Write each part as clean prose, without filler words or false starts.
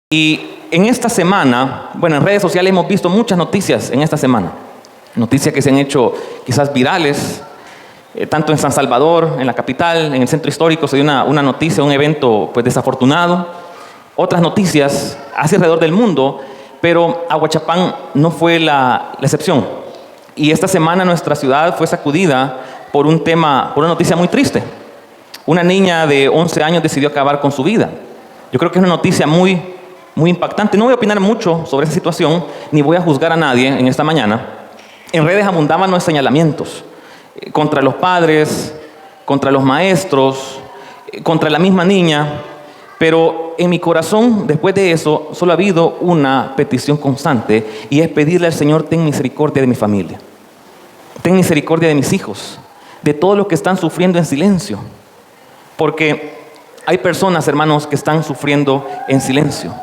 Y en esta semana, en redes sociales hemos visto muchas noticias en esta semana. Noticias que se han hecho quizás virales, tanto en San Salvador, en la capital, en el centro histórico, se dio una noticia, un evento desafortunado. Otras noticias hacia alrededor del mundo, pero Aguachapán no fue la excepción. Y esta semana nuestra ciudad fue sacudida por una noticia muy triste. Una niña de 11 años decidió acabar con su vida. Yo creo que es una noticia muy impactante. No voy a opinar mucho sobre esa situación, ni voy a juzgar a nadie en esta mañana. En redes abundaban los señalamientos contra los padres, contra los maestros, contra la misma niña. Pero en mi corazón, después de eso, solo ha habido una petición constante, y es pedirle al Señor: ten misericordia de mi familia, ten misericordia de mis hijos, de todos los que están sufriendo en silencio. Porque hay personas, hermanos, que están sufriendo en silencio.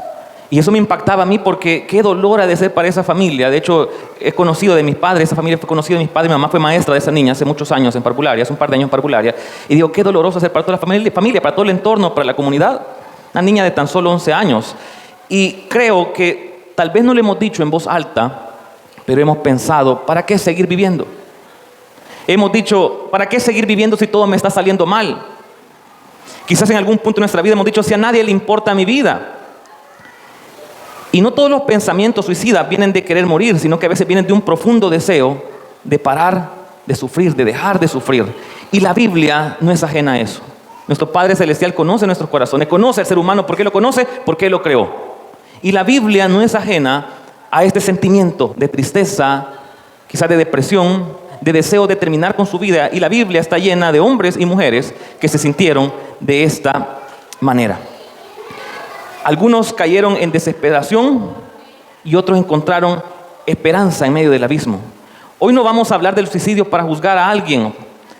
Y eso me impactaba a mí, porque qué dolor ha de ser para esa familia. De hecho, he conocido de mis padres, esa familia fue conocida de mis padres. Mi mamá fue maestra de esa niña hace muchos años en Parvularia, hace un par de años en Parvularia. Y digo, qué doloroso hacer para toda la familia, para todo el entorno, para la comunidad. Una niña de tan solo 11 años. Y creo que tal vez no lo hemos dicho en voz alta, pero hemos pensado, ¿para qué seguir viviendo? Hemos dicho, ¿para qué seguir viviendo si todo me está saliendo mal? Quizás en algún punto de nuestra vida hemos dicho, si a nadie le importa mi vida. Y no todos los pensamientos suicidas vienen de querer morir, sino que a veces vienen de un profundo deseo de parar de sufrir, de dejar de sufrir. Y la Biblia no es ajena a eso. Nuestro Padre Celestial conoce nuestros corazones, conoce al ser humano. ¿Por qué lo conoce? Porque Él lo creó. Y la Biblia no es ajena a este sentimiento de tristeza, quizás de depresión, de deseo de terminar con su vida. Y la Biblia está llena de hombres y mujeres que se sintieron de esta manera. Algunos cayeron en desesperación y otros encontraron esperanza en medio del abismo. Hoy no vamos a hablar del suicidio para juzgar a alguien,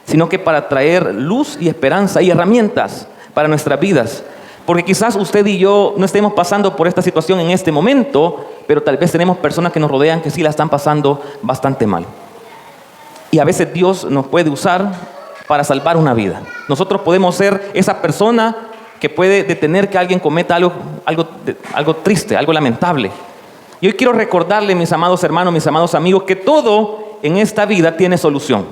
sino que para traer luz y esperanza y herramientas para nuestras vidas. Porque quizás usted y yo no estemos pasando por esta situación en este momento, pero tal vez tenemos personas que nos rodean que sí la están pasando bastante mal. Y a veces Dios nos puede usar para salvar una vida. Nosotros podemos ser esa persona que puede detener que alguien cometa algo triste, algo lamentable. Y hoy quiero recordarle, mis amados hermanos, mis amados amigos, que todo en esta vida tiene solución.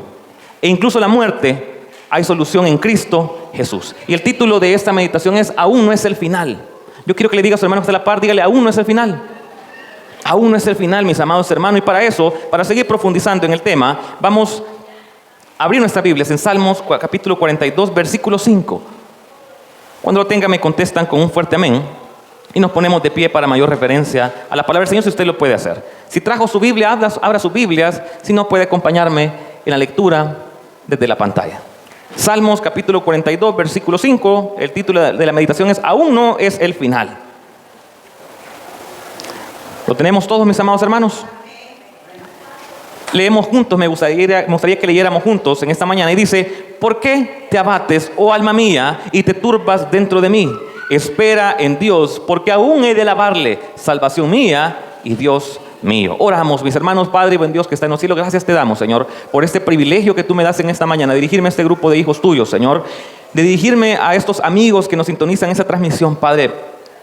E incluso la muerte, hay solución en Cristo Jesús. Y el título de esta meditación es: aún no es el final. Yo quiero que le diga a su hermano que está a la par, dígale: aún no es el final. Aún no es el final, mis amados hermanos. Y para eso, para seguir profundizando en el tema, vamos a abrir nuestras Biblias en Salmos capítulo 42, versículo 5. Cuando lo tenga me contestan con un fuerte amén y nos ponemos de pie para mayor referencia a la palabra del Señor, si usted lo puede hacer. Si trajo su Biblia, abra sus Biblias. Si no, puede acompañarme en la lectura desde la pantalla. Salmos capítulo 42, versículo 5. El título de la meditación es: aún no es el final. ¿Lo tenemos todos, mis amados hermanos? Leemos juntos. Me gustaría que leyéramos juntos en esta mañana. Y dice: ¿por qué te abates, oh alma mía, y te turbas dentro de mí? Espera en Dios, porque aún he de alabarle, salvación mía y Dios mío. Oramos, mis hermanos. Padre, buen Dios que está en los cielos, gracias te damos, Señor, por este privilegio que tú me das en esta mañana, de dirigirme a este grupo de hijos tuyos, Señor, de dirigirme a estos amigos que nos sintonizan en esta transmisión, Padre.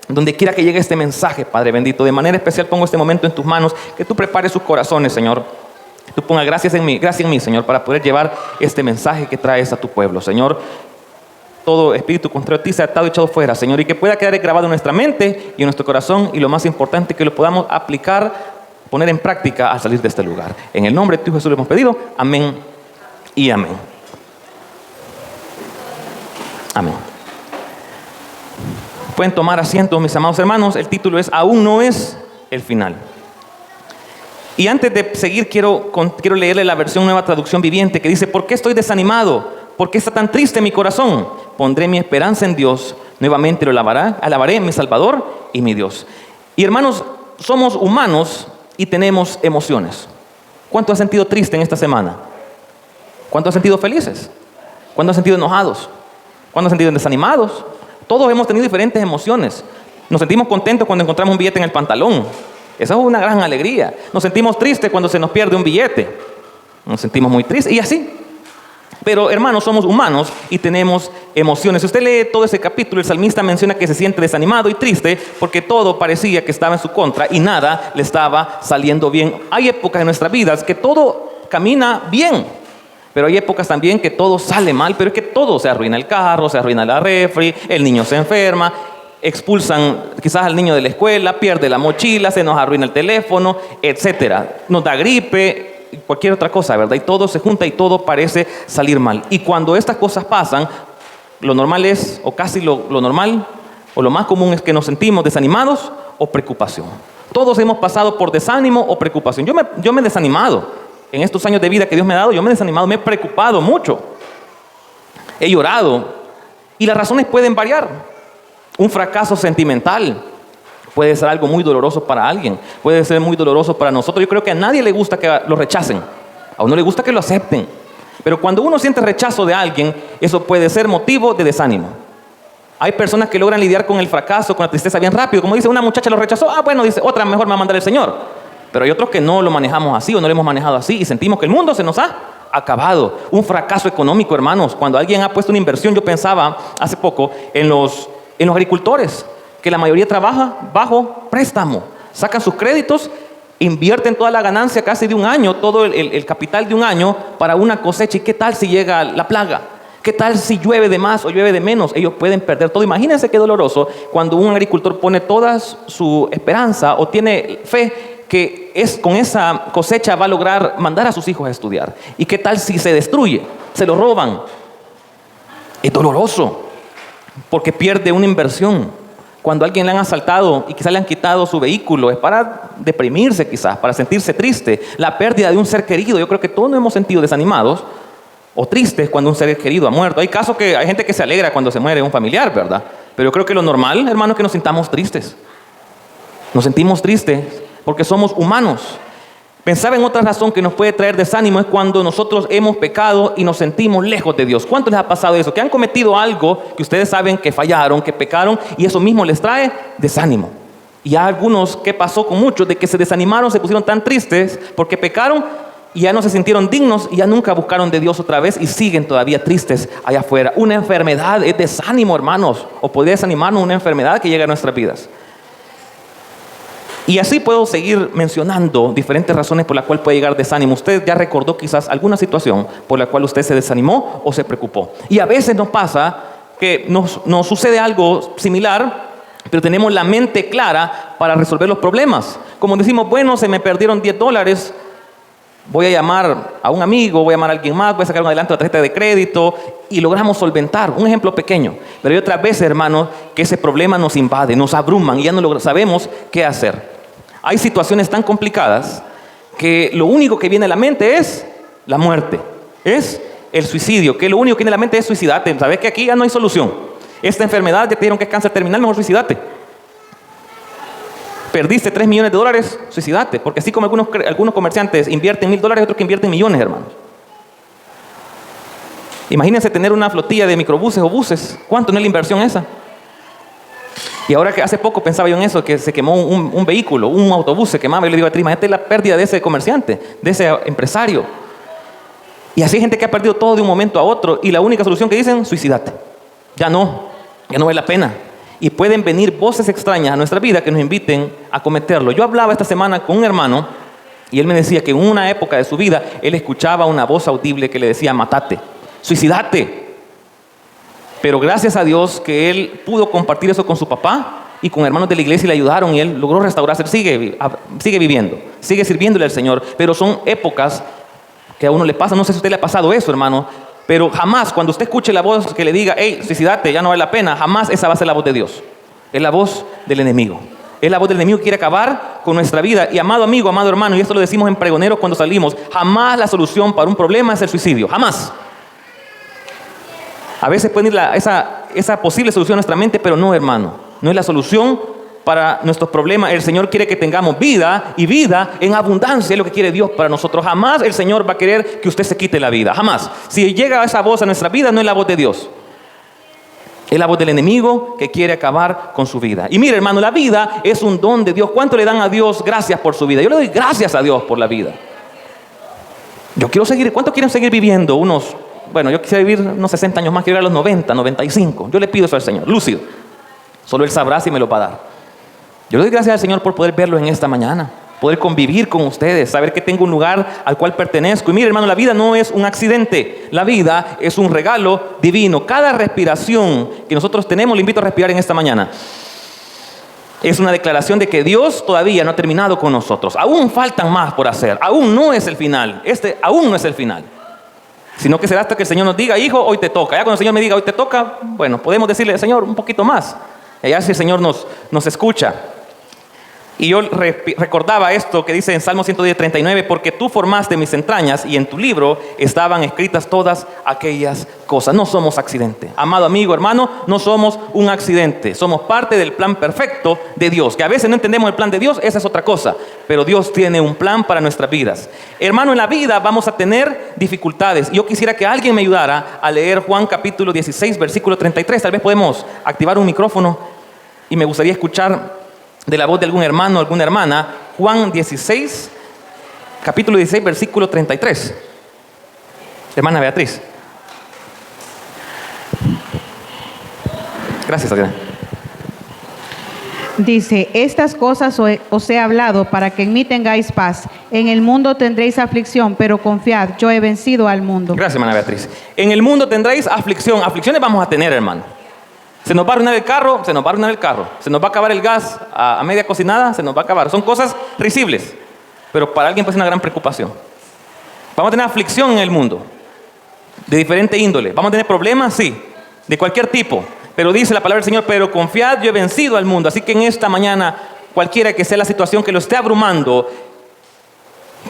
Donde quiera que llegue este mensaje, Padre bendito, de manera especial pongo este momento en tus manos, que tú prepares sus corazones, Señor. Tú pongas gracia en mí, Señor, para poder llevar este mensaje que traes a tu pueblo, Señor. Todo espíritu contrario a ti sea atado y echado fuera, Señor, y que pueda quedar grabado en nuestra mente y en nuestro corazón, y lo más importante, que lo podamos aplicar, poner en práctica al salir de este lugar. En el nombre de tu Jesús lo hemos pedido. Amén y amén. Amén. Pueden tomar asiento, mis amados hermanos. El título es: aún no es el final. Y antes de seguir, quiero leerle la versión Nueva Traducción Viviente, que dice: ¿por qué estoy desanimado? ¿Por qué está tan triste mi corazón? Pondré mi esperanza en Dios, nuevamente lo alabaré, mi Salvador y mi Dios. Y hermanos, somos humanos y tenemos emociones. ¿Cuánto has sentido triste en esta semana? ¿Cuánto has sentido felices? ¿Cuánto has sentido enojados? ¿Cuánto has sentido desanimados? Todos hemos tenido diferentes emociones. Nos sentimos contentos cuando encontramos un billete en el pantalón. Esa es una gran alegría. Nos sentimos tristes cuando se nos pierde un billete. Nos sentimos muy tristes y así. Pero hermanos, somos humanos y tenemos emociones. Si usted lee todo ese capítulo, el salmista menciona que se siente desanimado y triste porque todo parecía que estaba en su contra y nada le estaba saliendo bien. Hay épocas en nuestras vidas que todo camina bien, pero hay épocas también que todo sale mal, pero es que todo se arruina: el carro, se arruina la refri, el niño se enferma, expulsan quizás al niño de la escuela, pierde la mochila, se nos arruina el teléfono, etcétera. Nos da gripe, cualquier otra cosa, ¿verdad? Y todo se junta y todo parece salir mal. Y cuando estas cosas pasan, lo normal es, o casi lo normal, o lo más común es que nos sentimos desanimados o preocupación. Todos hemos pasado por desánimo o preocupación. Yo me he desanimado. En estos años de vida que Dios me ha dado, yo me he desanimado, me he preocupado mucho. He llorado. Y las razones pueden variar. Un fracaso sentimental puede ser algo muy doloroso para alguien. Puede ser muy doloroso para nosotros. Yo creo que a nadie le gusta que lo rechacen. A uno le gusta que lo acepten. Pero cuando uno siente rechazo de alguien, eso puede ser motivo de desánimo. Hay personas que logran lidiar con el fracaso, con la tristeza bien rápido. Como dice, una muchacha lo rechazó. Bueno, dice, otra mejor me va a mandar el Señor. Pero hay otros que no lo manejamos así o no lo hemos manejado así y sentimos que el mundo se nos ha acabado. Un fracaso económico, hermanos. Cuando alguien ha puesto una inversión, yo pensaba hace poco en los agricultores, que la mayoría trabaja bajo préstamo. Sacan sus créditos, invierten toda la ganancia casi de un año, todo el capital de un año para una cosecha. ¿Y qué tal si llega la plaga? ¿Qué tal si llueve de más o llueve de menos? Ellos pueden perder todo. Imagínense qué doloroso cuando un agricultor pone toda su esperanza o tiene fe que con esa cosecha va a lograr mandar a sus hijos a estudiar. ¿Y qué tal si se destruye? Se lo roban. Es doloroso porque pierde una inversión. Cuando a alguien le han asaltado y quizás le han quitado su vehículo, es para deprimirse quizás, para sentirse triste. La pérdida de un ser querido, yo creo que todos nos hemos sentido desanimados o tristes cuando un ser querido ha muerto. Hay casos que hay gente que se alegra cuando se muere un familiar, ¿verdad? Pero yo creo que lo normal, hermano, es que nos sintamos tristes. Nos sentimos tristes porque somos humanos. Pensaba en otra razón que nos puede traer desánimo, es cuando nosotros hemos pecado y nos sentimos lejos de Dios. ¿Cuántos les ha pasado eso? Que han cometido algo que ustedes saben que fallaron, que pecaron, y eso mismo les trae desánimo. Y hay algunos que pasó con muchos, de que se desanimaron, se pusieron tan tristes porque pecaron y ya no se sintieron dignos y ya nunca buscaron de Dios otra vez y siguen todavía tristes allá afuera. Una enfermedad es desánimo, hermanos, o podría desanimarnos una enfermedad que llega a nuestras vidas. Y así puedo seguir mencionando diferentes razones por las cuales puede llegar desánimo. Usted ya recordó quizás alguna situación por la cual usted se desanimó o se preocupó. Y a veces nos pasa que nos sucede algo similar, pero tenemos la mente clara para resolver los problemas. Como decimos, bueno, se me perdieron $10, voy a llamar a un amigo, voy a llamar a alguien más, voy a sacar un adelanto de la tarjeta de crédito y logramos solventar. Un ejemplo pequeño. Pero hay otras veces, hermanos, que ese problema nos invade, nos abruman y ya no sabemos qué hacer. Hay situaciones tan complicadas que lo único que viene a la mente es la muerte, es el suicidio, que lo único que viene a la mente es suicidarte. Sabes que aquí ya no hay solución. Esta enfermedad ya te dijeron que es cáncer terminal, mejor suicidate. Perdiste $3 millones, suicidate. Porque así como algunos comerciantes invierten $1,000, otros que invierten millones, hermanos. Imagínense tener una flotilla de microbuses o buses. ¿Cuánto no es la inversión esa? Y ahora que hace poco pensaba yo en eso, que se quemó un vehículo, un autobús se quemaba, y le digo a Trima, esta es la pérdida de ese comerciante, de ese empresario. Y así hay gente que ha perdido todo de un momento a otro, y la única solución que dicen, suicídate. Ya no vale la pena. Y pueden venir voces extrañas a nuestra vida que nos inviten a cometerlo. Yo hablaba esta semana con un hermano, y él me decía que en una época de su vida, él escuchaba una voz audible que le decía, mátate, suicídate. Pero gracias a Dios que él pudo compartir eso con su papá y con hermanos de la iglesia y le ayudaron y él logró restaurarse, sigue viviendo, sigue sirviéndole al Señor. Pero son épocas que a uno le pasa, no sé si a usted le ha pasado eso, hermano, pero jamás cuando usted escuche la voz que le diga, hey, suicidate, ya no vale la pena, jamás esa va a ser la voz de Dios. Es la voz del enemigo. Es la voz del enemigo que quiere acabar con nuestra vida. Y amado amigo, amado hermano, y esto lo decimos en Pregoneros cuando salimos, jamás la solución para un problema es el suicidio, jamás. A veces puede ir esa posible solución a nuestra mente, pero no, hermano. No es la solución para nuestros problemas. El Señor quiere que tengamos vida y vida en abundancia. Es lo que quiere Dios para nosotros. Jamás el Señor va a querer que usted se quite la vida. Jamás. Si llega esa voz a nuestra vida, no es la voz de Dios. Es la voz del enemigo que quiere acabar con su vida. Y mire, hermano, la vida es un don de Dios. ¿Cuánto le dan a Dios gracias por su vida? Yo le doy gracias a Dios por la vida. Yo quiero seguir. ¿Cuántos quieren seguir viviendo? Unos bueno, yo quisiera vivir unos 60 años más, quiero llegar a los 90, 95. Yo le pido eso al Señor, lúcido. Solo Él sabrá si me lo va a dar. Yo le doy gracias al Señor por poder verlo en esta mañana, poder convivir con ustedes, saber que tengo un lugar al cual pertenezco. Y mire, hermano, la vida no es un accidente, la vida es un regalo divino. Cada respiración que nosotros tenemos, le invito a respirar en esta mañana, es una declaración de que Dios todavía no ha terminado con nosotros. Aún faltan más por hacer, aún no es el final, aún no es el final. Sino que será hasta que el Señor nos diga, hijo, hoy te toca. Ya cuando el Señor me diga, hoy te toca, bueno, podemos decirle, Señor, un poquito más. Y ya si el Señor nos escucha. Y yo recordaba esto que dice en Salmo 139, porque tú formaste mis entrañas y en tu libro estaban escritas todas aquellas cosas. No somos accidente. Amado amigo, hermano, no somos un accidente. Somos parte del plan perfecto de Dios. Que a veces no entendemos el plan de Dios, esa es otra cosa. Pero Dios tiene un plan para nuestras vidas. Hermano, en la vida vamos a tener dificultades. Yo quisiera que alguien me ayudara a leer Juan capítulo 16, versículo 33. Tal vez podemos activar un micrófono y me gustaría escuchar de la voz de algún hermano o alguna hermana. Juan 16, capítulo 16, versículo 33. Hermana Beatriz. Gracias, Adriana. Dice, estas cosas os he hablado para que en mí tengáis paz. En el mundo tendréis aflicción, pero confiad, yo he vencido al mundo. Gracias, hermana Beatriz. En el mundo tendréis aflicción. Aflicciones vamos a tener, hermano. Se nos va a arruinar el carro, se nos va a arruinar el carro. Se nos va a acabar el gas a media cocinada, se nos va a acabar. Son cosas risibles, pero para alguien puede ser una gran preocupación. Vamos a tener aflicción en el mundo, de diferente índole. Vamos a tener problemas, sí, de cualquier tipo. Pero dice la palabra del Señor, pero confiad, yo he vencido al mundo. Así que en esta mañana, cualquiera que sea la situación que lo esté abrumando,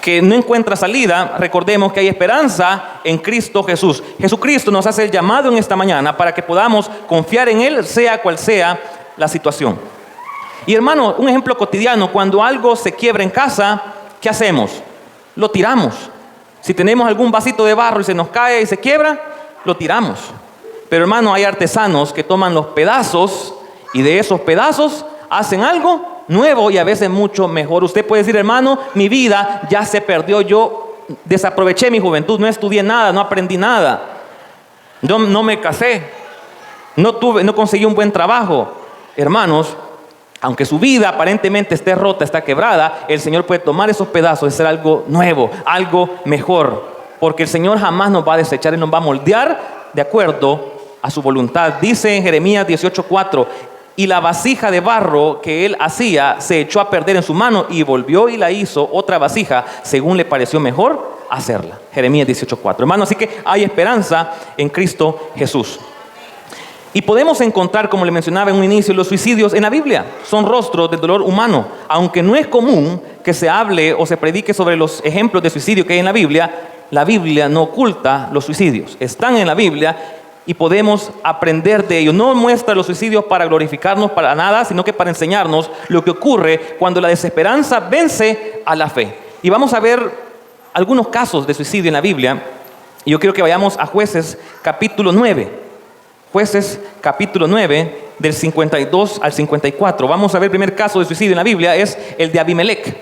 que no encuentra salida, recordemos que hay esperanza en Cristo Jesús. Jesucristo nos hace el llamado en esta mañana para que podamos confiar en Él, sea cual sea la situación. Y hermano, un ejemplo cotidiano, cuando algo se quiebra en casa, ¿qué hacemos? Lo tiramos. Si tenemos algún vasito de barro y se nos cae y se quiebra, lo tiramos. Pero hermano, hay artesanos que toman los pedazos y de esos pedazos hacen algo nuevo y a veces mucho mejor. Usted puede decir, hermano, mi vida ya se perdió, yo desaproveché mi juventud, no estudié nada, no aprendí nada, no me casé, no conseguí un buen trabajo. Hermanos, aunque su vida aparentemente esté rota, está quebrada, el Señor puede tomar esos pedazos y hacer algo nuevo, algo mejor, porque el Señor jamás nos va a desechar y nos va a moldear de acuerdo a su voluntad. Dice en Jeremías 18:4, y la vasija de barro que él hacía se echó a perder en su mano y volvió y la hizo otra vasija según le pareció mejor hacerla. Jeremías 18:4. Hermano, así que hay esperanza en Cristo Jesús. Y podemos encontrar, como le mencionaba en un inicio, los suicidios en la Biblia. Son rostros del dolor humano. Aunque no es común que se hable o se predique sobre los ejemplos de suicidio que hay en la Biblia no oculta los suicidios. Están en la Biblia y podemos aprender de ellos. No muestra los suicidios para glorificarnos para nada, sino que para enseñarnos lo que ocurre cuando la desesperanza vence a la fe. Y vamos a ver algunos casos de suicidio en la Biblia. Y yo quiero que vayamos a Jueces capítulo 9. Jueces capítulo 9, del 52 al 54. Vamos a ver el primer caso de suicidio en la Biblia, es el de Abimelech.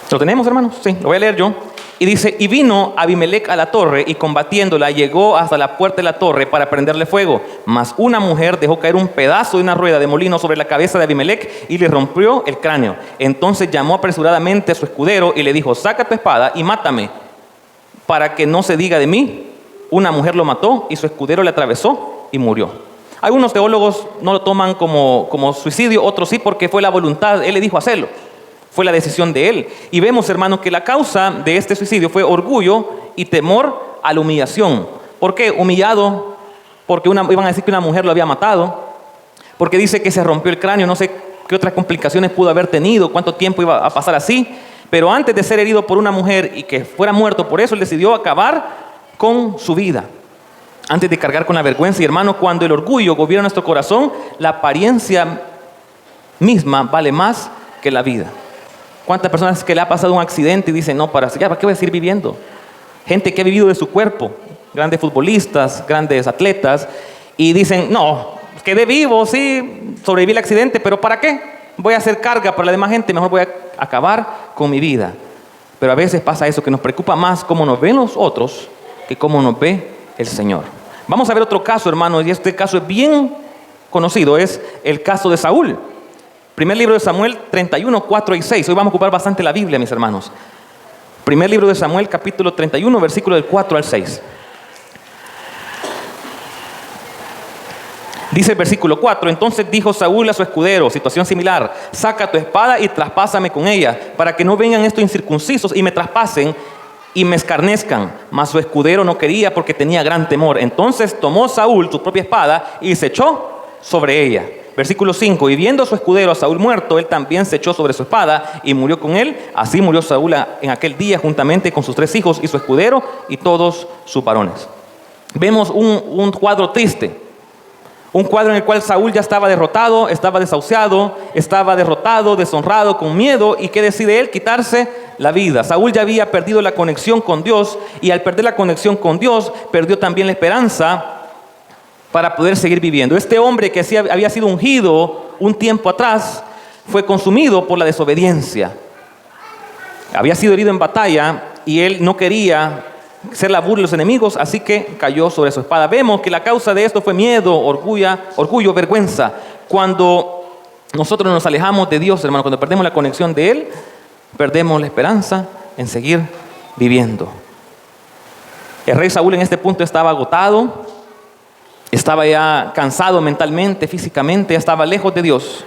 ¿Lo tenemos, hermanos? Sí, lo voy a leer yo. Y dice, y vino Abimelech a la torre y combatiéndola llegó hasta la puerta de la torre para prenderle fuego. Mas una mujer dejó caer un pedazo de una rueda de molino sobre la cabeza de Abimelech y le rompió el cráneo. Entonces llamó apresuradamente a su escudero y le dijo, saca tu espada y mátame, para que no se diga de mí, una mujer lo mató y su escudero le atravesó y murió. Algunos teólogos no lo toman como suicidio, otros sí, porque fue la voluntad, él le dijo hacerlo. Fue la decisión de él. Y vemos, hermanos, que la causa de este suicidio fue orgullo y temor a la humillación. ¿Por qué? Humillado, porque iban a decir que una mujer lo había matado, porque dice que se rompió el cráneo, no sé qué otras complicaciones pudo haber tenido, cuánto tiempo iba a pasar así, pero antes de ser herido por una mujer y que fuera muerto por eso, él decidió acabar con su vida, antes de cargar con la vergüenza. Y hermanos, cuando el orgullo gobierna nuestro corazón, la apariencia misma vale más que la vida. ¿Cuántas personas que le ha pasado un accidente y dicen, no, ¿para qué voy a seguir viviendo? Gente que ha vivido de su cuerpo, grandes futbolistas, grandes atletas, y dicen, no, quedé vivo, sí, sobreviví al accidente, pero ¿para qué? Voy a hacer carga para la demás gente, mejor voy a acabar con mi vida. Pero a veces pasa eso, que nos preocupa más cómo nos ven los otros que cómo nos ve el Señor. Vamos a ver otro caso, hermanos, y este caso es bien conocido, es el caso de Saúl. Primer libro de Samuel 31, 4 y 6. Hoy vamos a ocupar bastante la Biblia, mis hermanos. Primer libro de Samuel, capítulo 31, versículo del 4 al 6. Dice el versículo 4, entonces dijo Saúl a su escudero, situación similar, saca tu espada y traspásame con ella, para que no vengan estos incircuncisos y me traspasen y me escarnezcan. Mas su escudero no quería porque tenía gran temor. Entonces tomó Saúl su propia espada y se echó sobre ella. Versículo 5, y viendo a su escudero a Saúl muerto, él también se echó sobre su espada y murió con él. Así murió Saúl en aquel día juntamente con sus 3 hijos y su escudero y todos sus varones. Vemos un cuadro triste. Un cuadro en el cual Saúl ya estaba derrotado, estaba desahuciado, estaba derrotado, deshonrado, con miedo. ¿Y qué decide él? Quitarse la vida. Saúl ya había perdido la conexión con Dios, y al perder la conexión con Dios, perdió también la esperanza para poder seguir viviendo. Este hombre que sí había sido ungido un tiempo atrás, fue consumido por la desobediencia. Había sido herido en batalla y él no quería ser la burla de los enemigos, así que cayó sobre su espada. Vemos que la causa de esto fue miedo, orgullo, vergüenza. Cuando nosotros nos alejamos de Dios, hermano, cuando perdemos la conexión de Él, perdemos la esperanza en seguir viviendo. El rey Saúl en este punto estaba agotado, estaba ya cansado mentalmente, físicamente, estaba lejos de Dios.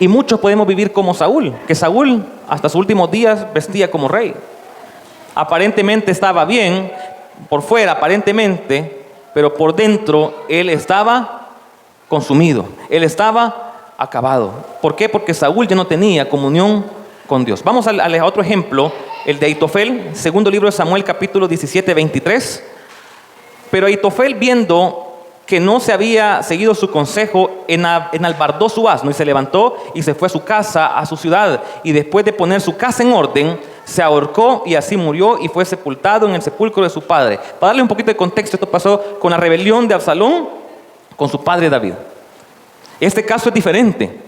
Y muchos podemos vivir como Saúl, que Saúl hasta sus últimos días vestía como rey. Aparentemente estaba bien, por fuera aparentemente, pero por dentro él estaba consumido, él estaba acabado. ¿Por qué? Porque Saúl ya no tenía comunión con Dios. Vamos a otro ejemplo, el de Aitofel, segundo libro de Samuel, capítulo 17, 23. Pero Aitofel, viendo que no se había seguido su consejo, enalbardó su asno y se levantó y se fue a su casa, a su ciudad, y después de poner su casa en orden, se ahorcó y así murió y fue sepultado en el sepulcro de su padre. Para darle un poquito de contexto, esto pasó con la rebelión de Absalón con su padre David. Este caso es diferente,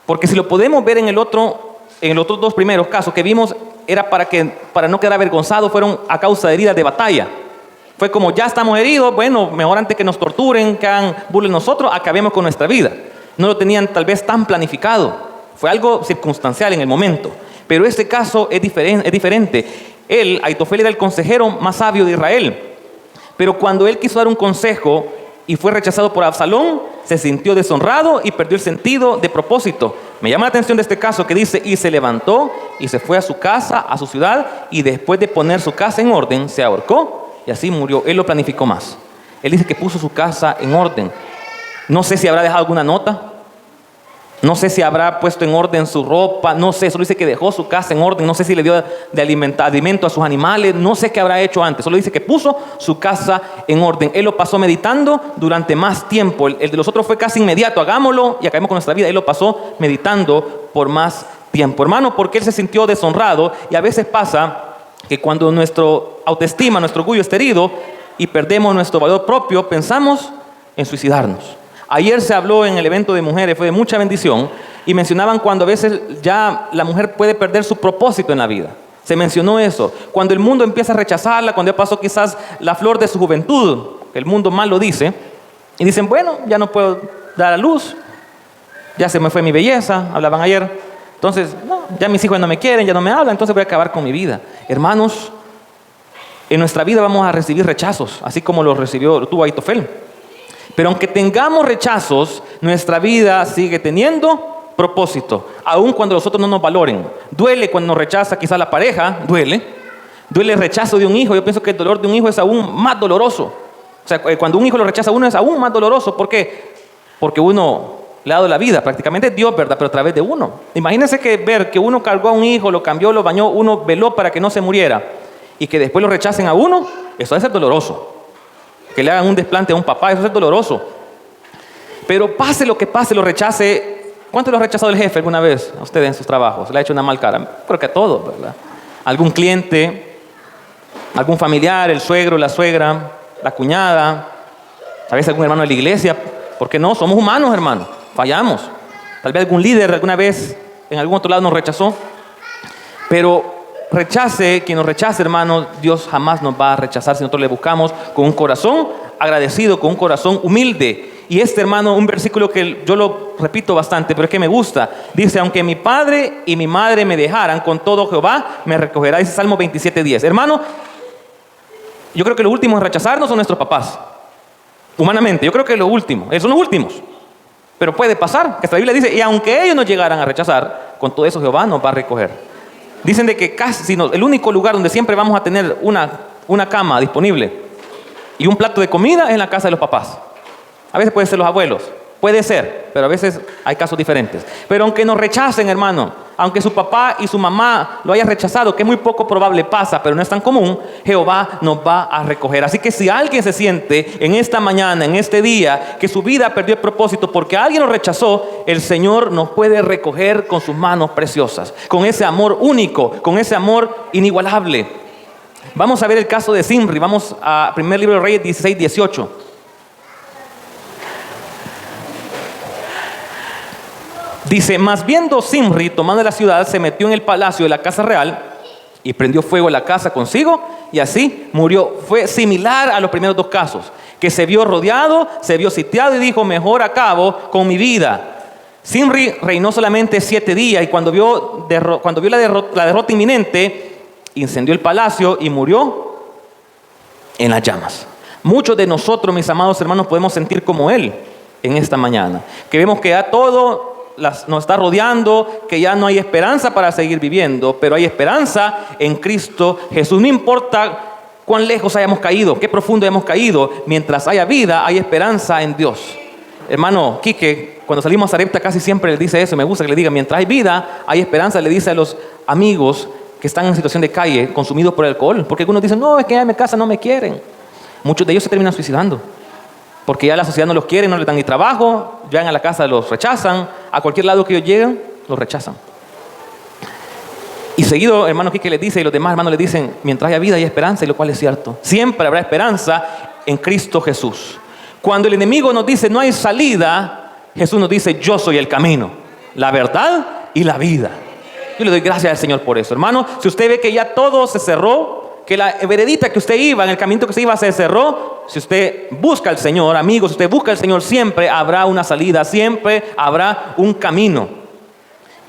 porque si lo podemos ver en los otros 2 primeros casos que vimos, era para no quedar avergonzados, fueron a causa de heridas de batalla. Fue como, ya estamos heridos, bueno, mejor antes que nos torturen, que hagan burla de nosotros, acabemos con nuestra vida. No lo tenían tal vez tan planificado, fue algo circunstancial en el momento. Pero este caso es diferente. Él, Aitofel, era el consejero más sabio de Israel. Pero cuando él quiso dar un consejo y fue rechazado por Absalón, se sintió deshonrado y perdió el sentido de propósito. Me llama la atención de este caso que dice, y se levantó y se fue a su casa, a su ciudad, y después de poner su casa en orden, se ahorcó y así murió. Él lo planificó más. Él dice que puso su casa en orden. No sé si habrá dejado alguna nota. No sé si habrá puesto en orden su ropa, no sé, solo dice que dejó su casa en orden, no sé si le dio de alimento a sus animales, no sé qué habrá hecho antes, solo dice que puso su casa en orden. Él lo pasó meditando durante más tiempo, el de los otros fue casi inmediato, hagámoslo y acabemos con nuestra vida. Él lo pasó meditando por más tiempo, hermano, porque él se sintió deshonrado. Y a veces pasa que cuando nuestra autoestima, nuestro orgullo está herido y perdemos nuestro valor propio, pensamos en suicidarnos. Ayer se habló en el evento de mujeres, fue de mucha bendición, y mencionaban cuando a veces ya la mujer puede perder su propósito en la vida. Se mencionó eso. Cuando el mundo empieza a rechazarla, cuando ya pasó quizás la flor de su juventud, el mundo mal lo dice, y dicen, bueno, ya no puedo dar a luz, ya se me fue mi belleza, hablaban ayer, entonces, no, ya mis hijos no me quieren, ya no me hablan, entonces voy a acabar con mi vida. Hermanos, en nuestra vida vamos a recibir rechazos, así como tuvo Aitofel. Pero aunque tengamos rechazos, nuestra vida sigue teniendo propósito, aun cuando los otros no nos valoren. Duele cuando nos rechaza quizás la pareja, duele el rechazo de un hijo. Yo pienso que el dolor de un hijo es aún más doloroso. O sea, cuando un hijo lo rechaza a uno es aún más doloroso. ¿Por qué? Porque uno le ha dado la vida, prácticamente Dios, ¿verdad? Pero a través de uno. Imagínense ver que uno cargó a un hijo, lo cambió, lo bañó, uno veló para que no se muriera, y que después lo rechacen a uno, eso debe ser doloroso. Que le hagan un desplante a un papá, eso es doloroso. Pero pase lo que pase, lo rechace. ¿Cuánto lo ha rechazado el jefe alguna vez a usted en sus trabajos? ¿Le ha hecho una mal cara? Creo que a todos, ¿verdad? Algún cliente, algún familiar, el suegro, la suegra, la cuñada, a veces algún hermano de la iglesia. ¿Por qué no? Somos humanos, hermano. Fallamos. Tal vez algún líder alguna vez en algún otro lado nos rechazó. Pero rechace, quien nos rechace, hermano, Dios jamás nos va a rechazar si nosotros le buscamos con un corazón agradecido, con un corazón humilde. Y hermano, un versículo que yo lo repito bastante, pero es que me gusta. Dice, aunque mi padre y mi madre me dejaran, con todo Jehová me recogerá. Dice Salmo 27:10. Hermano, yo creo que lo último en rechazarnos son nuestros papás. Humanamente, yo creo que lo último, son los últimos. Pero puede pasar, que esta Biblia dice, y aunque ellos nos llegaran a rechazar, con todo eso Jehová nos va a recoger. Dicen de que casi el único lugar donde siempre vamos a tener una cama disponible y un plato de comida es en la casa de los papás. A veces pueden ser los abuelos, puede ser, pero a veces hay casos diferentes. Pero aunque nos rechacen, hermano, aunque su papá y su mamá lo hayan rechazado, que muy poco probable pasa, pero no es tan común, Jehová nos va a recoger. Así que si alguien se siente en esta mañana, en este día, que su vida perdió el propósito porque alguien lo rechazó, el Señor nos puede recoger con sus manos preciosas, con ese amor único, con ese amor inigualable. Vamos a ver el caso de Zimri. Vamos a 1 Libro de Reyes 16:18. Dice, mas viendo Zimri tomando la ciudad, se metió en el palacio de la casa real y prendió fuego la casa consigo y así murió. Fue similar a los primeros dos casos, que se vio rodeado, se vio sitiado y dijo, mejor acabo con mi vida. Zimri reinó solamente 7 días y cuando vio la derrota inminente, incendió el palacio y murió en las llamas. Muchos de nosotros, mis amados hermanos, podemos sentir como él en esta mañana, que vemos que ya todo nos está rodeando, que ya no hay esperanza para seguir viviendo, pero hay esperanza en Cristo Jesús. No importa cuán lejos hayamos caído, qué profundo hayamos caído, mientras haya vida, hay esperanza en Dios. Hermano Quique, cuando salimos a Sarepta casi siempre le dice eso, me gusta que le diga, mientras hay vida, hay esperanza, le dice a los amigos que están en situación de calle, consumidos por el alcohol, porque algunos dicen, no, es que ya en mi casa no me quieren. Muchos de ellos se terminan suicidando, porque ya la sociedad no los quiere, no les dan ni trabajo, llegan a la casa, los rechazan, a cualquier lado que ellos lleguen, los rechazan. Y seguido, hermano Quique les dice, y los demás hermanos les dicen, mientras haya vida hay esperanza, y lo cual es cierto. Siempre habrá esperanza en Cristo Jesús. Cuando el enemigo nos dice, no hay salida, Jesús nos dice, yo soy el camino, la verdad y la vida. Yo le doy gracias al Señor por eso. Hermano, si usted ve que ya todo se cerró, que la veredita que usted iba, en el camino que usted iba se cerró, si usted busca al Señor, amigos, si usted busca al Señor, siempre habrá una salida, siempre habrá un camino.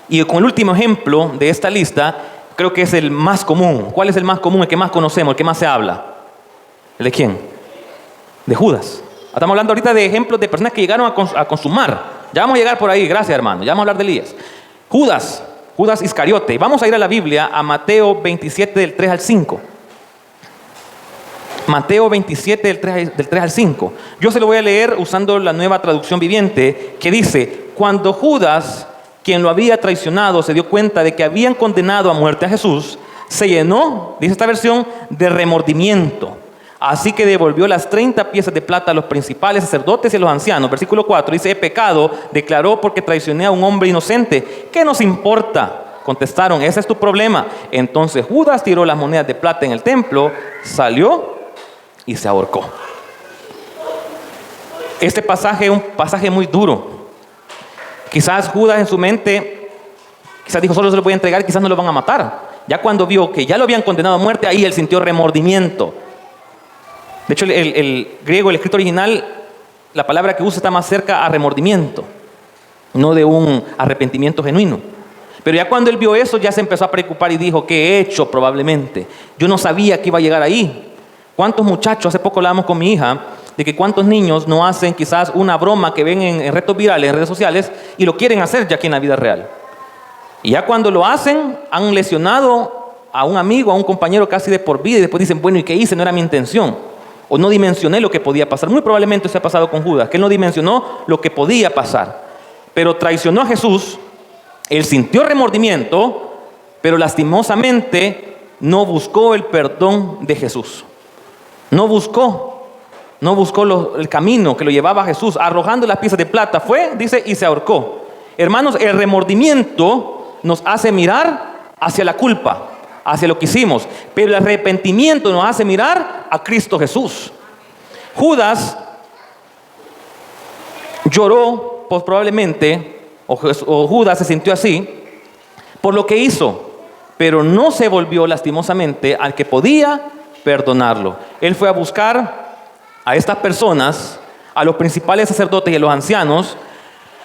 Y con el último ejemplo de esta lista, creo que es el más común. ¿Cuál es el más común? El que más conocemos, el que más se habla. ¿El de quién? De Judas. Estamos hablando ahorita de ejemplos de personas que llegaron a consumar. Ya vamos a llegar por ahí, gracias hermano. Ya vamos a hablar de Elías. Judas Iscariote. Vamos a ir a la Biblia, a Mateo 27 del 3 al 5. Mateo 27 del 3 al 5. Yo se lo voy a leer usando la Nueva Traducción Viviente, que dice, cuando Judas, quien lo había traicionado, se dio cuenta de que habían condenado a muerte a Jesús, se llenó, dice esta versión, de remordimiento. Así que devolvió las 30 piezas de plata a los principales sacerdotes y a los ancianos. Versículo 4 dice, he pecado, declaró, porque traicioné a un hombre inocente. ¿Qué nos importa? Contestaron, ese es tu problema. Entonces Judas tiró las monedas de plata en el templo, salió y se ahorcó. Este pasaje es un pasaje muy duro. Quizás Judas en su mente, quizás dijo, solo se lo voy a entregar, quizás no lo van a matar. Ya cuando vio que ya lo habían condenado a muerte, ahí él sintió remordimiento. De hecho, el griego, el escrito original, la palabra que usa está más cerca a remordimiento, no de un arrepentimiento genuino. Pero ya cuando él vio eso, ya se empezó a preocupar y dijo, ¿qué he hecho probablemente? Yo no sabía que iba a llegar ahí. ¿Cuántos muchachos, hace poco hablábamos con mi hija, de que cuántos niños no hacen quizás una broma que ven en retos virales, en redes sociales, y lo quieren hacer ya aquí en la vida real? Y ya cuando lo hacen, han lesionado a un amigo, a un compañero casi de por vida, y después dicen, bueno, ¿y qué hice? No era mi intención. O no dimensioné lo que podía pasar. Muy probablemente eso ha pasado con Judas, que él no dimensionó lo que podía pasar. Pero traicionó a Jesús, él sintió remordimiento, pero lastimosamente no buscó el perdón de Jesús. No buscó el camino que lo llevaba a Jesús, arrojando las piezas de plata. Fue, dice, y se ahorcó. Hermanos, el remordimiento nos hace mirar hacia la culpa, hacia lo que hicimos, pero el arrepentimiento nos hace mirar a Cristo Jesús. Judas lloró, probablemente, o Judas se sintió así por lo que hizo, pero no se volvió lastimosamente al que podía perdonarlo. Él fue a buscar a estas personas, a los principales sacerdotes y a los ancianos,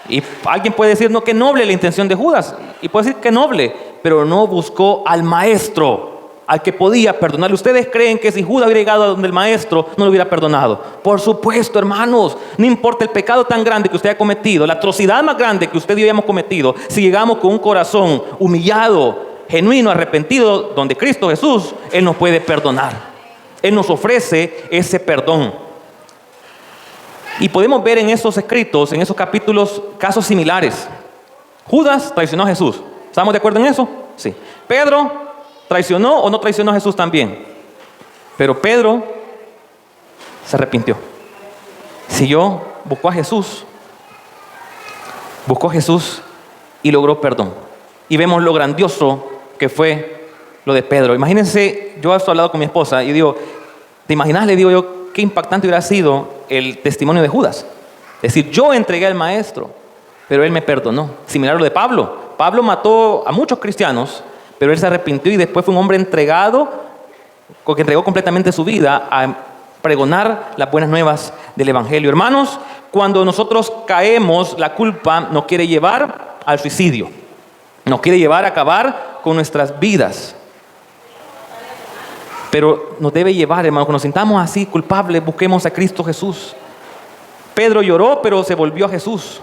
y alguien puede decir, no, qué noble la intención de Judas, y puede decir que noble, pero no buscó al maestro, al que podía perdonarle. ¿Ustedes creen que si Judas hubiera llegado a donde el maestro, no lo hubiera perdonado? Por supuesto, hermanos, no importa el pecado tan grande que usted ha cometido, la atrocidad más grande que usted y yo hayamos cometido, si llegamos con un corazón humillado, genuino, arrepentido, donde Cristo Jesús, Él nos puede perdonar. Él nos ofrece ese perdón. Y podemos ver en esos escritos, en esos capítulos, casos similares. Judas traicionó a Jesús. ¿Estamos de acuerdo en eso? Sí. Pedro traicionó o no traicionó a Jesús también. Pero Pedro se arrepintió. Siguió, buscó a Jesús y logró perdón. Y vemos lo grandioso que fue lo de Pedro. Imagínense, yo he hablado con mi esposa y digo, ¿te imaginas? Le digo yo, qué impactante hubiera sido el testimonio de Judas. Es decir, yo entregué al maestro, pero él me perdonó. Similar a lo de Pablo. Pablo mató a muchos cristianos, pero él se arrepintió y después fue un hombre entregado, que entregó completamente su vida a pregonar las buenas nuevas del Evangelio. Hermanos, cuando nosotros caemos, la culpa nos quiere llevar al suicidio. Nos quiere llevar a acabar con nuestras vidas. Pero nos debe llevar, hermanos, cuando nos sintamos así culpables, busquemos a Cristo Jesús. Pedro lloró, pero se volvió a Jesús.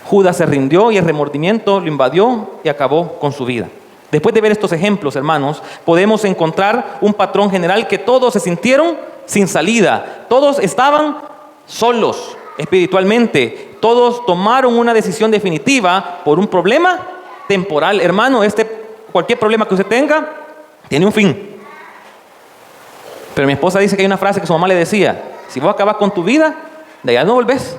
Judas se rindió y el remordimiento lo invadió y acabó con su vida. Después de ver estos ejemplos, hermanos, podemos encontrar un patrón general que todos se sintieron sin salida. Todos estaban solos espiritualmente. Todos tomaron una decisión definitiva por un problema temporal. Hermano, cualquier problema que usted tenga tiene un fin. Pero mi esposa dice que hay una frase que su mamá le decía: si vos acabas con tu vida, de allá no volvés.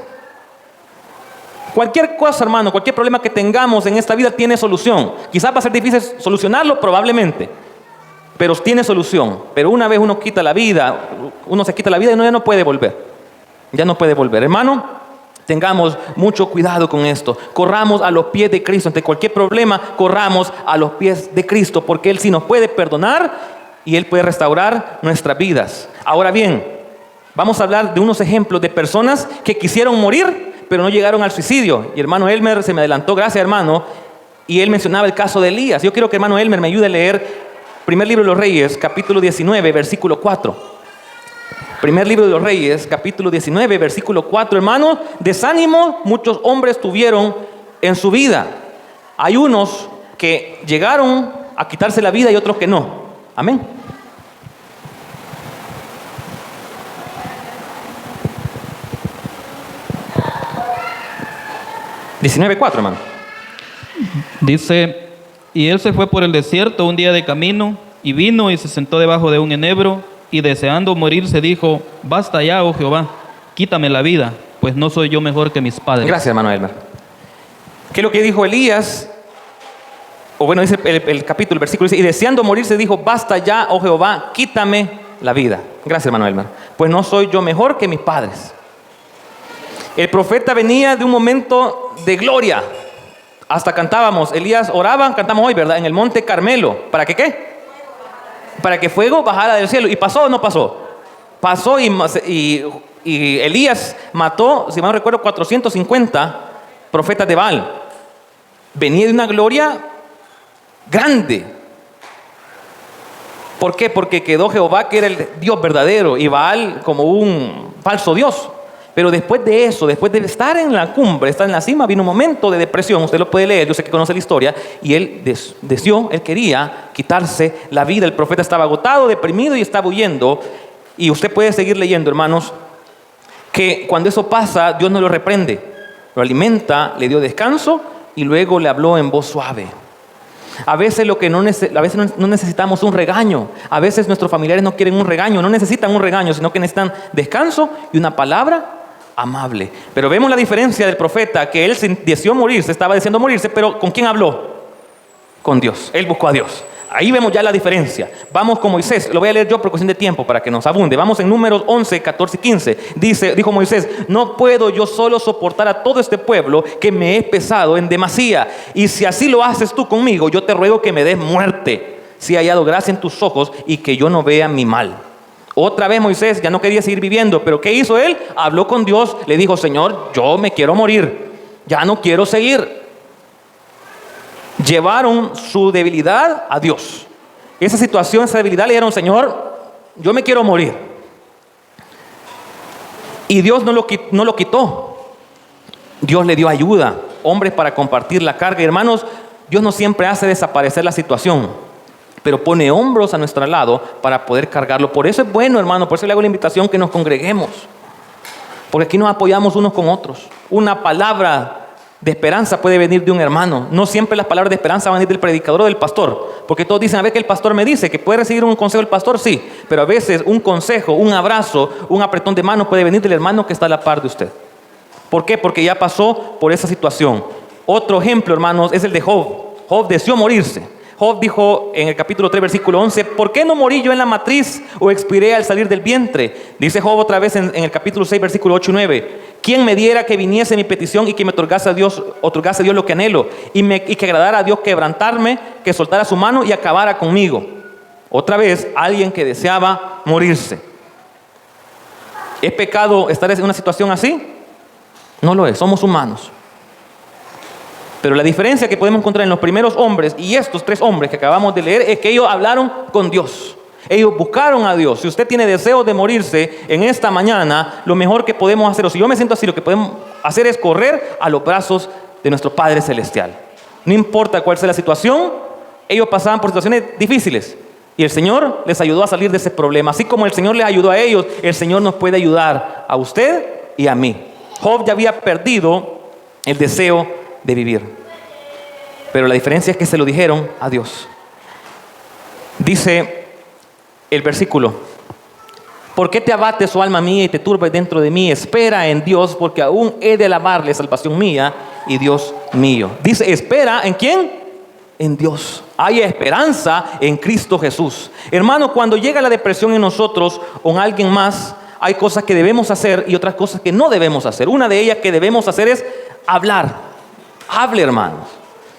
Cualquier cosa, hermano, cualquier problema que tengamos en esta vida tiene solución. Quizás va a ser difícil solucionarlo, probablemente, pero tiene solución. Pero una vez uno se quita la vida y uno ya no puede volver. Ya no puede volver. Hermano, tengamos mucho cuidado con esto. Corramos a los pies de Cristo. Ante cualquier problema, corramos a los pies de Cristo, porque Él sí nos puede perdonar y Él puede restaurar nuestras vidas. Ahora bien, vamos a hablar de unos ejemplos de personas que quisieron morir, pero no llegaron al suicidio. Y hermano Elmer se me adelantó, gracias hermano, y él mencionaba el caso de Elías. Yo quiero que hermano Elmer me ayude a leer Primer Libro de los Reyes, capítulo 19, versículo 4. Primer Libro de los Reyes, capítulo 19, versículo 4. Hermano, desánimo muchos hombres tuvieron en su vida. Hay unos que llegaron a quitarse la vida y otros que no. Amén. (19:4), hermano. Dice: y él se fue por el desierto un día de camino, y vino y se sentó debajo de un enebro, y deseando morirse dijo: basta ya, oh Jehová, quítame la vida, pues no soy yo mejor que mis padres. Gracias, hermano Elmer. ¿Qué es lo que dijo Elías? O bueno, dice el capítulo, el versículo dice: y deseando morirse dijo: basta ya, oh Jehová, quítame la vida. Gracias, hermano Elmer. Pues no soy yo mejor que mis padres. El profeta venía de un momento de gloria. Hasta cantábamos, Elías oraba, cantamos hoy, ¿verdad? En el monte Carmelo. ¿Para que qué? Para que fuego bajara del cielo. ¿Y pasó o no pasó? Pasó y Elías mató, si mal no recuerdo, 450 profetas de Baal. Venía de una gloria grande. ¿Por qué? Porque quedó Jehová, que era el Dios verdadero, y Baal como un falso Dios. Pero después de eso, después de estar en la cumbre, estar en la cima, vino un momento de depresión. Usted lo puede leer, yo sé que conoce la historia. Y él él quería quitarse la vida. El profeta estaba agotado, deprimido y estaba huyendo. Y usted puede seguir leyendo, hermanos, que cuando eso pasa, Dios no lo reprende. Lo alimenta, le dio descanso y luego le habló en voz suave. A veces no necesitamos un regaño. A veces nuestros familiares no quieren un regaño, no necesitan un regaño, sino que necesitan descanso y una palabra amable. Pero vemos la diferencia del profeta, que él deseó morirse, estaba deseando morirse, pero ¿con quién habló? Con Dios. Él buscó a Dios. Ahí vemos ya la diferencia. Vamos con Moisés, lo voy a leer yo por cuestión de tiempo para que nos abunde. Vamos en Números 11, 14 y 15. Dijo Moisés: no puedo yo solo soportar a todo este pueblo que me es pesado en demasía. Y si así lo haces tú conmigo, yo te ruego que me des muerte, si he hallado gracia en tus ojos, y que yo no vea mi mal. Otra vez Moisés ya no quería seguir viviendo, pero ¿qué hizo él? Habló con Dios, le dijo: Señor, yo me quiero morir, ya no quiero seguir. Llevaron su debilidad a Dios. Esa situación, esa debilidad, le dijeron: Señor, yo me quiero morir. Y Dios no lo quitó. Dios le dio ayuda, hombres para compartir la carga. Y hermanos, Dios no siempre hace desaparecer la situación, pero pone hombros a nuestro lado para poder cargarlo. Por eso es bueno, hermano, por eso le hago la invitación que nos congreguemos, porque aquí nos apoyamos unos con otros. Una palabra de esperanza puede venir de un hermano. No siempre las palabras de esperanza van a venir del predicador o del pastor, porque todos dicen: a ver, que el pastor me dice que puede recibir un consejo del pastor, sí, pero a veces un consejo, un abrazo, un apretón de mano puede venir del hermano que está a la par de usted. ¿Por qué? Porque ya pasó por esa situación. Otro ejemplo, hermanos, es el de Job. Job deseó morirse. Job dijo en el capítulo 3, versículo 11: ¿por qué no morí yo en la matriz o expiré al salir del vientre? Dice Job otra vez en el capítulo 6, versículo 8 y 9: ¿quién me diera que viniese mi petición y que me otorgase a Dios lo que anhelo? Y que agradara a Dios quebrantarme, que soltara su mano y acabara conmigo. Otra vez, alguien que deseaba morirse. ¿Es pecado estar en una situación así? No lo es, somos humanos. Pero la diferencia que podemos encontrar en los primeros hombres y estos 3 hombres que acabamos de leer es que ellos hablaron con Dios. Ellos buscaron a Dios. Si usted tiene deseo de morirse en esta mañana, lo mejor que podemos hacer, o si yo me siento así, lo que podemos hacer es correr a los brazos de nuestro Padre Celestial. No importa cuál sea la situación, ellos pasaban por situaciones difíciles y el Señor les ayudó a salir de ese problema. Así como el Señor les ayudó a ellos, el Señor nos puede ayudar a usted y a mí. Job ya había perdido el deseo de vivir, pero la diferencia es que se lo dijeron a Dios. Dice el versículo: ¿por qué te abates, oh alma mía, y te turbas dentro de mí? Espera en Dios, porque aún he de alabarle, salvación mía y Dios mío. Dice: espera, ¿en quién? En Dios. Hay esperanza en Cristo Jesús. Hermano, cuando llega la depresión en nosotros o en alguien más, hay cosas que debemos hacer y otras cosas que no debemos hacer. Una de ellas que debemos hacer es hablar. Hable, hermanos.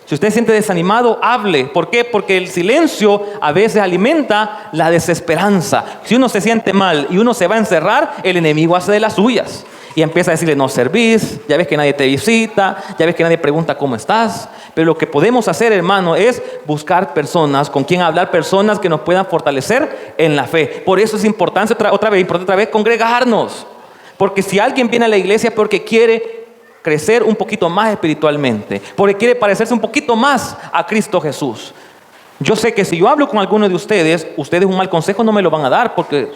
Si usted se siente desanimado, hable. ¿Por qué? Porque el silencio a veces alimenta la desesperanza. Si uno se siente mal y uno se va a encerrar, el enemigo hace de las suyas y empieza a decirle: no servís, ya ves que nadie te visita, ya ves que nadie pregunta cómo estás. Pero lo que podemos hacer, hermano, es buscar personas con quien hablar, personas que nos puedan fortalecer en la fe. Por eso es importante otra vez congregarnos, porque si alguien viene a la iglesia porque quiere crecer un poquito más espiritualmente, porque quiere parecerse un poquito más a Cristo Jesús. Yo sé que si yo hablo con alguno de ustedes un mal consejo no me lo van a dar, porque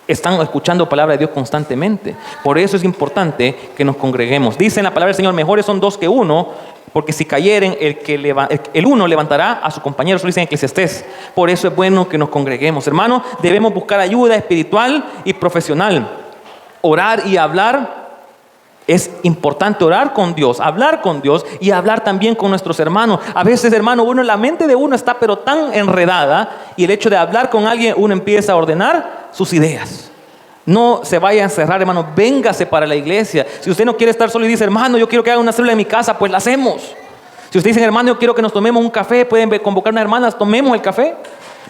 están escuchando palabra de Dios constantemente. Por eso es importante que nos congreguemos. Dice en la palabra del Señor: mejores son 2 que 1, porque si cayeren, el uno levantará a su compañero. Eso dice en Eclesiastés. Por eso es bueno que nos congreguemos. Hermanos, debemos buscar ayuda espiritual y profesional. Orar y hablar. Es importante orar con Dios, hablar con Dios y hablar también con nuestros hermanos. A veces, hermano, la mente de uno está pero tan enredada, y el hecho de hablar con alguien, uno empieza a ordenar sus ideas. No se vaya a encerrar, hermano. Véngase para la iglesia. Si usted no quiere estar solo y dice: hermano, yo quiero que haga una célula en mi casa, pues la hacemos. Si usted dice: hermano, yo quiero que nos tomemos un café, pueden convocar a unas hermanas, tomemos el café.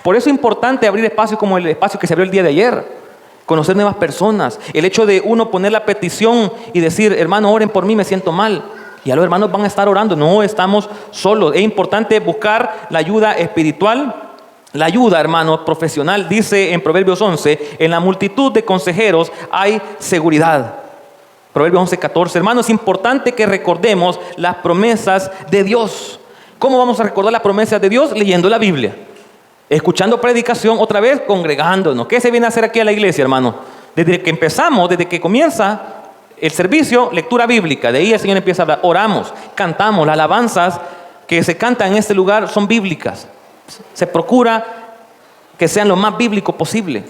Por eso es importante abrir espacios como el espacio que se abrió el día de ayer. Conocer nuevas personas. El hecho de uno poner la petición y decir: hermano, oren por mí, me siento mal. Y a los hermanos van a estar orando. No estamos solos. Es importante buscar la ayuda espiritual, la ayuda, hermano, profesional. Dice en Proverbios 11: en la multitud de consejeros hay seguridad. Proverbios 11:14. Hermano, es importante que recordemos las promesas de Dios. ¿Cómo vamos a recordar las promesas de Dios? Leyendo la Biblia, escuchando predicación, otra vez congregándonos. ¿Qué se viene a hacer aquí a la iglesia, hermano? Desde que empezamos, desde que comienza el servicio, lectura bíblica. De ahí el Señor empieza a hablar. Oramos, cantamos. Las alabanzas que se cantan en este lugar son bíblicas. Se procura que sean lo más bíblico posible,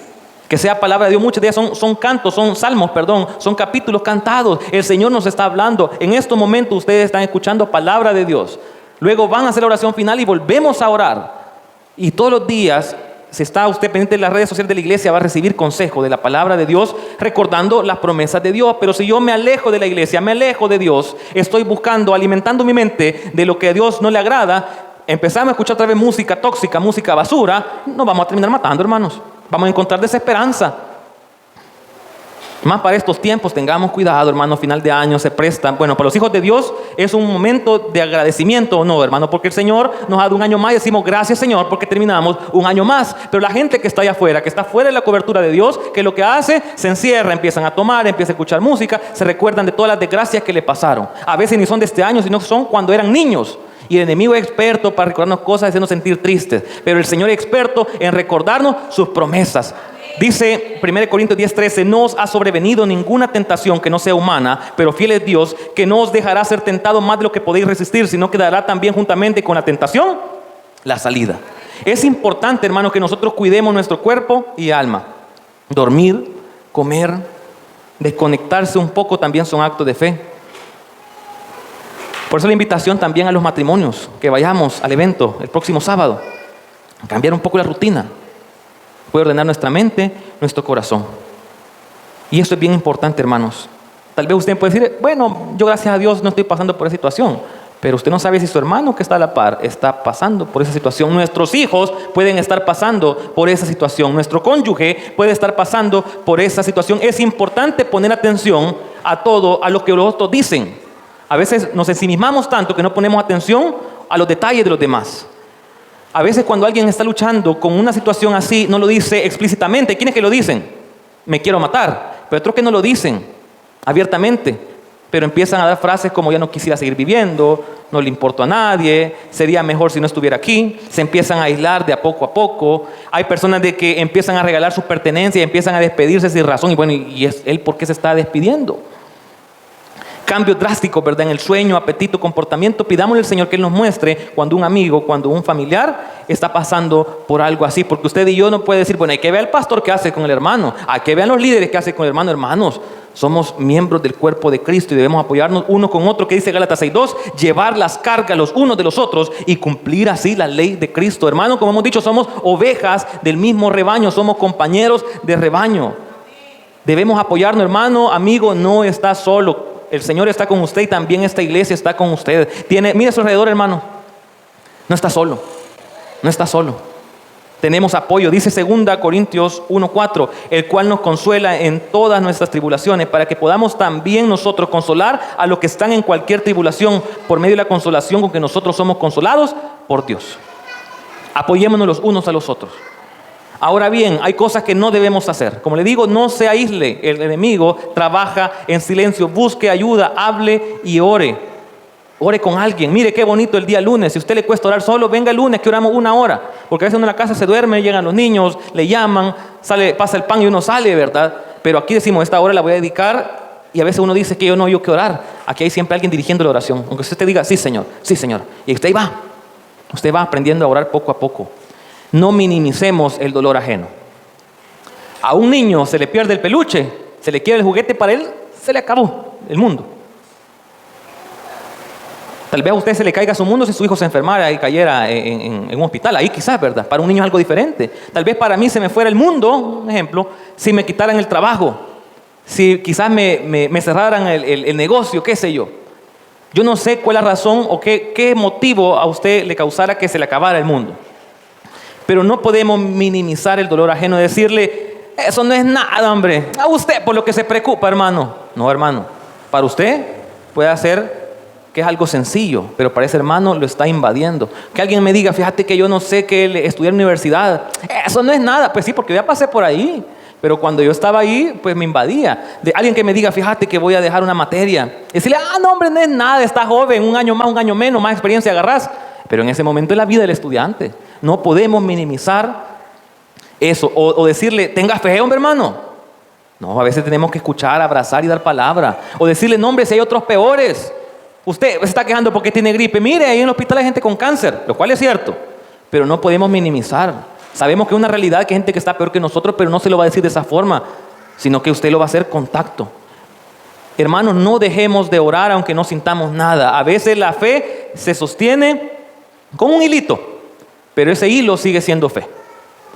que sea palabra de Dios. Muchas de ellas son cantos, son salmos, son capítulos cantados. El Señor nos está hablando. En estos momentos ustedes están escuchando palabra de Dios. Luego van a hacer la oración final y volvemos a orar. Y todos los días, si está usted pendiente de las redes sociales de la iglesia, va a recibir consejo de la palabra de Dios, recordando las promesas de Dios. Pero si yo me alejo de la iglesia, me alejo de Dios, estoy buscando, alimentando mi mente de lo que a Dios no le agrada, empezamos a escuchar otra vez música tóxica, música basura, nos vamos a terminar matando, hermanos. Vamos a encontrar desesperanza. Más para estos tiempos, tengamos cuidado, hermano. Final de año se presta. Bueno, para los hijos de Dios es un momento de agradecimiento, ¿o no, hermano? Porque el Señor nos ha dado un año más y decimos gracias, Señor, porque terminamos un año más. Pero la gente que está allá afuera, que está fuera de la cobertura de Dios, que lo que hace, se encierra, empiezan a tomar, empiezan a escuchar música, se recuerdan de todas las desgracias que le pasaron. A veces ni son de este año, sino son cuando eran niños. Y el enemigo es experto para recordarnos cosas y hacernos sentir tristes. Pero el Señor es experto en recordarnos sus promesas. Dice 1 Corintios 10:13, no os ha sobrevenido ninguna tentación que no sea humana, pero fiel es Dios, que no os dejará ser tentado más de lo que podéis resistir, sino que dará también juntamente con la tentación la salida. Es importante, hermano, que nosotros cuidemos nuestro cuerpo y alma. Dormir, comer, desconectarse un poco también son actos de fe. Por eso la invitación también a los matrimonios, que vayamos al evento el próximo sábado, cambiar un poco la rutina. Puede ordenar nuestra mente, nuestro corazón. Y esto es bien importante, hermanos. Tal vez usted puede decir, bueno, yo gracias a Dios no estoy pasando por esa situación. Pero usted no sabe si su hermano que está a la par está pasando por esa situación. Nuestros hijos pueden estar pasando por esa situación. Nuestro cónyuge puede estar pasando por esa situación. Es importante poner atención a todo, a lo que los otros dicen. A veces nos ensimismamos tanto que no ponemos atención a los detalles de los demás. A veces cuando alguien está luchando con una situación así, no lo dice explícitamente. ¿Quiénes que lo dicen? Me quiero matar. Pero otros que no lo dicen abiertamente, pero empiezan a dar frases como ya no quisiera seguir viviendo, no le importo a nadie, sería mejor si no estuviera aquí. Se empiezan a aislar de a poco. Hay personas de que empiezan a regalar sus pertenencias y empiezan a despedirse sin razón. Y bueno, ¿y es él por qué se está despidiendo? Cambios drásticos, ¿verdad? En el sueño, apetito, comportamiento. Pidámosle al Señor que Él nos muestre cuando un amigo, cuando un familiar está pasando por algo así. Porque usted y yo no puede decir, bueno, hay que ver al pastor qué hace con el hermano, hay que ver a los líderes qué hace con el hermano. Hermanos, somos miembros del cuerpo de Cristo y debemos apoyarnos uno con otro, que dice Gálatas 6:2, llevar las cargas los unos de los otros y cumplir así la ley de Cristo. Hermano, como hemos dicho, somos ovejas del mismo rebaño, somos compañeros de rebaño. Debemos apoyarnos, hermano, amigo, no está solo. El Señor está con usted y también esta iglesia está con usted. Mire a su alrededor, hermano. No está solo. No está solo. Tenemos apoyo. Dice 2 Corintios 1:4, el cual nos consuela en todas nuestras tribulaciones, para que podamos también nosotros consolar a los que están en cualquier tribulación, por medio de la consolación con que nosotros somos consolados por Dios. Apoyémonos los unos a los otros. Ahora bien, hay cosas que no debemos hacer. Como le digo, no se aísle. El enemigo trabaja en silencio. Busque ayuda, hable y ore. Ore con alguien. Mire qué bonito el día lunes. Si a usted le cuesta orar solo, venga el lunes que oramos 1 hora. Porque a veces uno en la casa se duerme, llegan los niños, le llaman, pasa el pan y uno sale, ¿verdad? Pero aquí decimos, esta hora la voy a dedicar. Y a veces uno dice que yo no hay que orar. Aquí hay siempre alguien dirigiendo la oración. Aunque usted te diga, sí Señor, sí Señor. Y usted va. Usted va aprendiendo a orar poco a poco. No minimicemos el dolor ajeno. A un niño se le pierde el peluche, se le quiebra el juguete, para él se le acabó el mundo. Tal vez a usted se le caiga su mundo si su hijo se enfermara y cayera en un hospital. Ahí quizás, ¿verdad? Para un niño es algo diferente. Tal vez para mí se me fuera el mundo, un ejemplo, si me quitaran el trabajo, si quizás me cerraran el negocio, qué sé yo. Yo no sé cuál es la razón o qué motivo a usted le causara que se le acabara el mundo. Pero no podemos minimizar el dolor ajeno y decirle, eso no es nada, hombre. A usted por lo que se preocupa, hermano. No, hermano. Para usted puede ser que es algo sencillo, pero para ese hermano lo está invadiendo. Que alguien me diga, fíjate que yo no sé que él estudió en la universidad. Eso no es nada. Pues sí, porque ya pasé por ahí. Pero cuando yo estaba ahí, pues me invadía. De alguien que me diga, fíjate que voy a dejar una materia. Y decirle, no, hombre, no es nada. Estás joven, 1 año más, 1 año menos, más experiencia agarrás. Pero en ese momento es la vida del estudiante. No podemos minimizar eso. O decirle, tenga fe, hombre, hermano. No, a veces tenemos que escuchar, abrazar y dar palabra. O decirle, no, hombre, si hay otros peores. Usted se está quejando porque tiene gripe. Mire, ahí en el hospital hay gente con cáncer, lo cual es cierto. Pero no podemos minimizar. Sabemos que es una realidad que hay gente que está peor que nosotros, pero no se lo va a decir de esa forma, sino que usted lo va a hacer con tacto. Hermanos, no dejemos de orar aunque no sintamos nada. A veces la fe se sostiene con un hilito. pero ese hilo sigue siendo fe.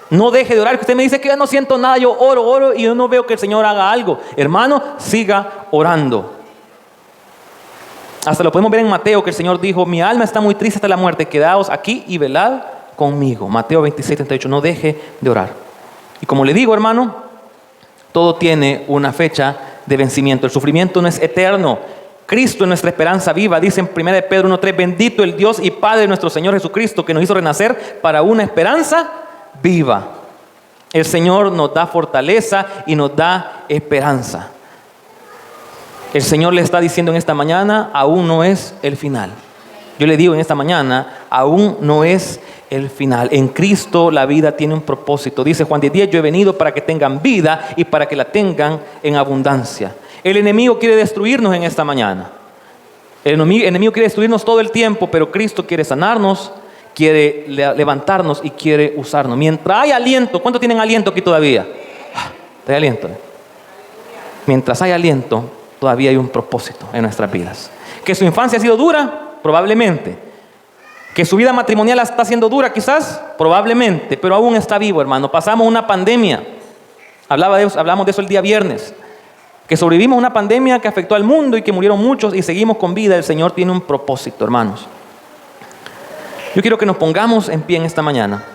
No deje de orar, que usted me dice que yo no siento nada, yo oro y yo no veo que el Señor haga algo. Hermano, siga orando. Hasta lo podemos ver en Mateo, que el Señor dijo: mi alma está muy triste hasta la muerte, quedaos aquí y velad conmigo. Mateo 26:38. No deje de orar. Y como le digo, hermano, todo tiene una fecha de vencimiento. El sufrimiento no es eterno. Cristo es nuestra esperanza viva. Dice en 1 Pedro 1:3: bendito el Dios y Padre de nuestro Señor Jesucristo, que nos hizo renacer para una esperanza viva. El Señor nos da fortaleza y nos da esperanza. El Señor le está diciendo en esta mañana: aún no es el final. Yo le digo en esta mañana: aún no es el final. En Cristo la vida tiene un propósito. Dice Juan 10:10: yo he venido para que tengan vida y para que la tengan en abundancia. El enemigo quiere destruirnos en esta mañana. El enemigo quiere destruirnos todo el tiempo, pero Cristo quiere sanarnos, quiere levantarnos y quiere usarnos. Mientras hay aliento, ¿cuántos tienen aliento aquí todavía? ¿Hay aliento? Mientras hay aliento, todavía hay un propósito en nuestras vidas. ¿Que su infancia ha sido dura? Probablemente. ¿Que su vida matrimonial está siendo dura? Quizás, probablemente, pero aún está vivo, hermano. Pasamos una pandemia. Hablamos de eso el día viernes. Que sobrevivimos a una pandemia que afectó al mundo y que murieron muchos y seguimos con vida. El Señor tiene un propósito, hermanos. Yo quiero que nos pongamos en pie en esta mañana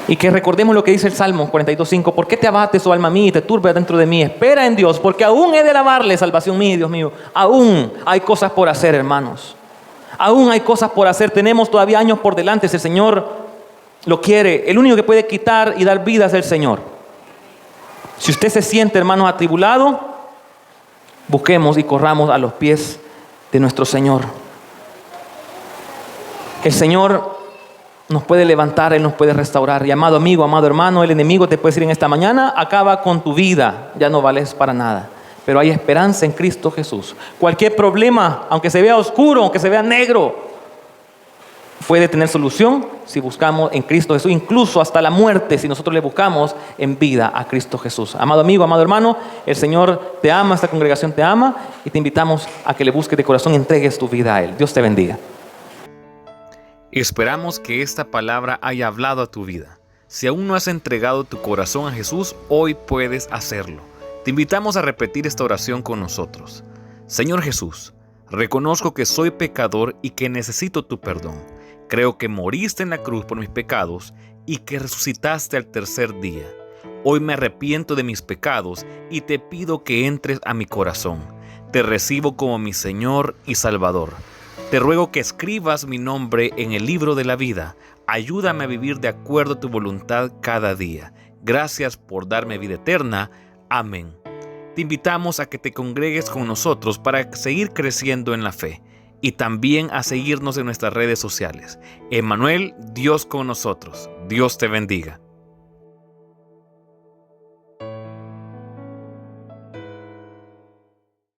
y que recordemos lo que dice el Salmo 42:5. ¿Por qué te abates, oh alma mía, y te turbas dentro de mí? Espera en Dios, porque aún he de alabarle, salvación mía y Dios mío. Aún hay cosas por hacer, hermanos. Aún hay cosas por hacer. Tenemos todavía años por delante. Si el Señor lo quiere, el único que puede quitar y dar vida es el Señor. Si usted se siente, hermano, atribulado, busquemos y corramos a los pies de nuestro Señor. El Señor nos puede levantar, Él nos puede restaurar. Y amado amigo, amado hermano, el enemigo te puede decir en esta mañana: acaba con tu vida, ya no vales para nada. Pero hay esperanza en Cristo Jesús. Cualquier problema, aunque se vea oscuro, aunque se vea negro, puede tener solución si buscamos en Cristo Jesús, incluso hasta la muerte, si nosotros le buscamos en vida a Cristo Jesús. Amado amigo, amado hermano, el Señor te ama, esta congregación te ama y te invitamos a que le busques de corazón y entregues tu vida a Él. Dios te bendiga. Esperamos que esta palabra haya hablado a tu vida. Si aún no has entregado tu corazón a Jesús, hoy puedes hacerlo. Te invitamos a repetir esta oración con nosotros. Señor Jesús, reconozco que soy pecador y que necesito tu perdón. Creo que moriste en la cruz por mis pecados y que resucitaste al tercer día. Hoy me arrepiento de mis pecados y te pido que entres a mi corazón. Te recibo como mi Señor y Salvador. Te ruego que escribas mi nombre en el libro de la vida. Ayúdame a vivir de acuerdo a tu voluntad cada día. Gracias por darme vida eterna. Amén. Te invitamos a que te congregues con nosotros para seguir creciendo en la fe y también a seguirnos en nuestras redes sociales. Emmanuel, Dios con nosotros. Dios te bendiga.